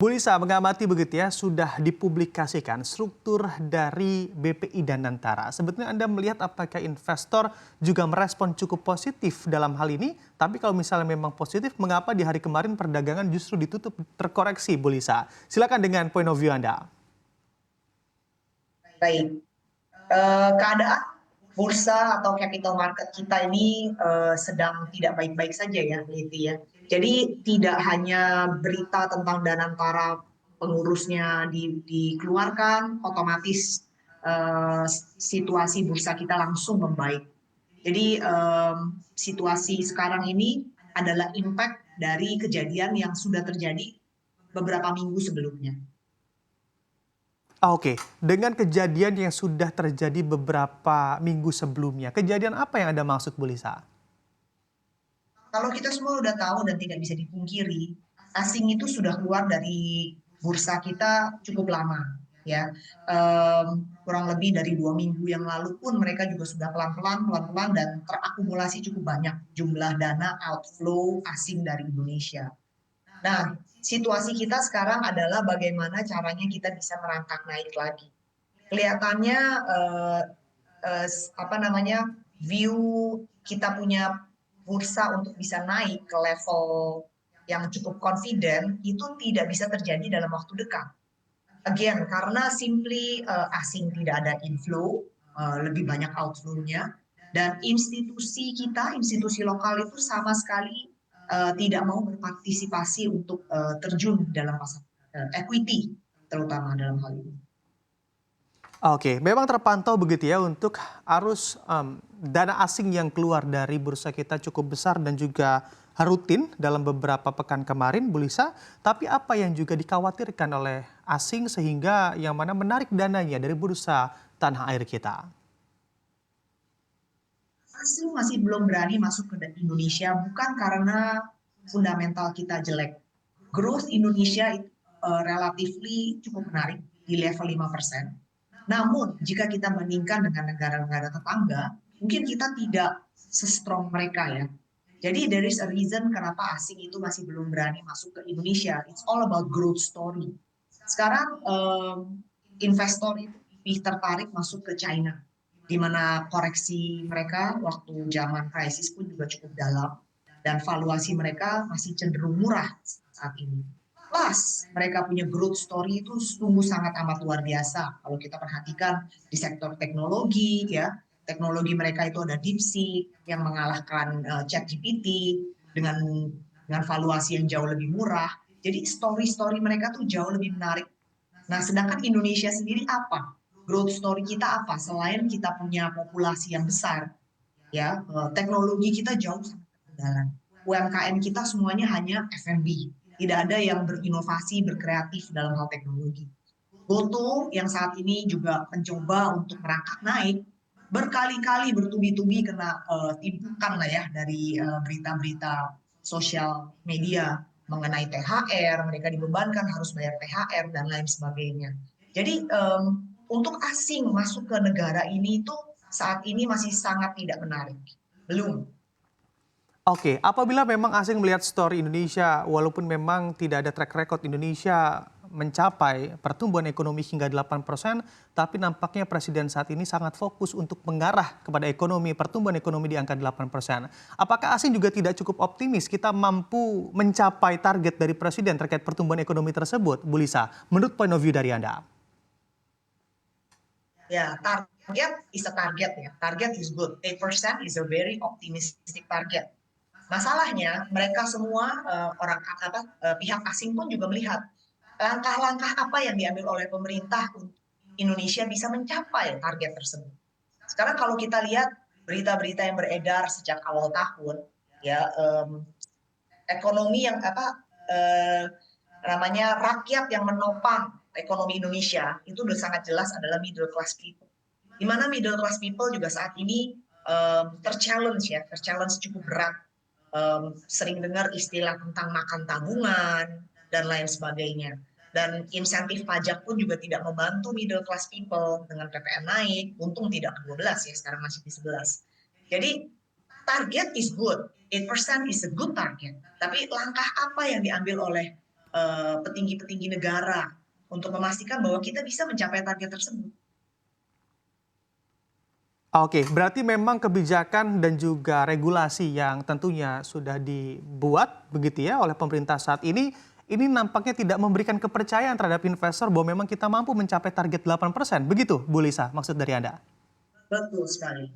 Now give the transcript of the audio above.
Bu Lisa mengamati begitu ya, sudah dipublikasikan struktur dari BPI dan Nantara. Sebetulnya Anda melihat apakah investor juga merespon cukup positif dalam hal ini? Tapi kalau misalnya memang positif, mengapa di hari kemarin perdagangan justru ditutup terkoreksi, Bu Lisa? Silakan dengan point of view Anda. Baik, keadaan bursa atau capital market kita ini sedang tidak baik-baik saja ya, gitu ya. Jadi tidak hanya berita tentang Danantara pengurusnya dikeluarkan, otomatis situasi bursa kita langsung membaik. Jadi situasi sekarang ini adalah impact dari kejadian yang sudah terjadi beberapa minggu sebelumnya. Oke, dengan kejadian yang sudah terjadi beberapa minggu sebelumnya, kejadian apa yang Anda maksud, Bu Lisa? Kalau kita semua udah tahu dan tidak bisa dipungkiri, asing itu sudah keluar dari bursa kita cukup lama, ya. Kurang lebih dari 2 minggu yang lalu pun mereka juga sudah pelan-pelan dan terakumulasi cukup banyak jumlah dana outflow asing dari Indonesia. Nah, situasi kita sekarang adalah bagaimana caranya kita bisa merangkak naik lagi. Kelihatannya apa namanya, view kita punya bursa untuk bisa naik ke level yang cukup confident itu tidak bisa terjadi dalam waktu dekat. Again, karena simply asing tidak ada inflow, lebih banyak outflow-nya, dan institusi kita, institusi lokal itu sama sekali tidak mau berpartisipasi untuk terjun dalam pasar equity, terutama dalam hal ini. Oke, memang terpantau begitu ya untuk arus dana asing yang keluar dari bursa kita cukup besar dan juga rutin dalam beberapa pekan kemarin, Bu Lisa. Tapi apa yang juga dikhawatirkan oleh asing sehingga yang mana menarik dananya dari bursa tanah air kita? Asing masih belum berani masuk ke Indonesia bukan karena fundamental kita jelek. Growth Indonesia itu relatively cukup menarik di level 5%. Namun, jika kita bandingkan dengan negara-negara tetangga, mungkin kita tidak se-strong mereka ya. Jadi there is a reason kenapa asing itu masih belum berani masuk ke Indonesia. It's all about growth story. Sekarang investor itu lebih tertarik masuk ke China, di mana koreksi mereka waktu zaman krisis pun juga cukup dalam dan valuasi mereka masih cenderung murah saat ini. Plus, mereka punya growth story itu sungguh sangat amat luar biasa. Kalau kita perhatikan di sektor teknologi, ya, teknologi mereka itu ada DeepSeek yang mengalahkan ChatGPT dengan valuasi yang jauh lebih murah. Jadi story-story mereka tuh jauh lebih menarik. Nah, sedangkan Indonesia sendiri apa? Growth story kita apa? Selain kita punya populasi yang besar, ya, teknologi kita jauh sangat ketinggalan. UMKM kita semuanya hanya F&B, tidak ada yang berinovasi, berkreatif dalam hal teknologi. GoTo yang saat ini juga mencoba untuk merangkak naik, berkali-kali bertubi-tubi kena timpukan lah ya dari berita-berita sosial media mengenai THR, mereka dibebankan harus bayar THR dan lain sebagainya. Jadi untuk asing masuk ke negara ini itu saat ini masih sangat tidak menarik. Belum. Oke, apabila memang asing melihat story Indonesia, walaupun memang tidak ada track record Indonesia mencapai pertumbuhan ekonomi hingga 8%, tapi nampaknya Presiden saat ini sangat fokus untuk mengarah kepada ekonomi, pertumbuhan ekonomi di angka 8%. Apakah asing juga tidak cukup optimis kita mampu mencapai target dari Presiden terkait pertumbuhan ekonomi tersebut, Bu Lisa? Menurut point of view dari Anda? Ya, target is a target ya. Target is good. 8% is a very optimistic target. Masalahnya mereka semua pihak asing pun juga melihat langkah-langkah apa yang diambil oleh pemerintah untuk Indonesia bisa mencapai target tersebut. Sekarang kalau kita lihat berita-berita yang beredar sejak awal tahun, ya ekonomi yang namanya rakyat yang menopang ekonomi Indonesia itu udah sangat jelas adalah middle class people. Di mana middle class people juga saat ini terchallenge cukup berat. Sering dengar istilah tentang makan tabungan dan lain sebagainya. Dan insentif pajak pun juga tidak membantu middle class people dengan PPN naik. Untung tidak ke 12 ya, sekarang masih di 11. Jadi target is good. 8% is a good target. Tapi langkah apa yang diambil oleh petinggi-petinggi negara untuk memastikan bahwa kita bisa mencapai target tersebut. Oke, berarti memang kebijakan dan juga regulasi yang tentunya sudah dibuat begitu ya oleh pemerintah saat ini nampaknya tidak memberikan kepercayaan terhadap investor bahwa memang kita mampu mencapai target 8%. Begitu, Bu Lisa, maksud dari Anda? Betul sekali.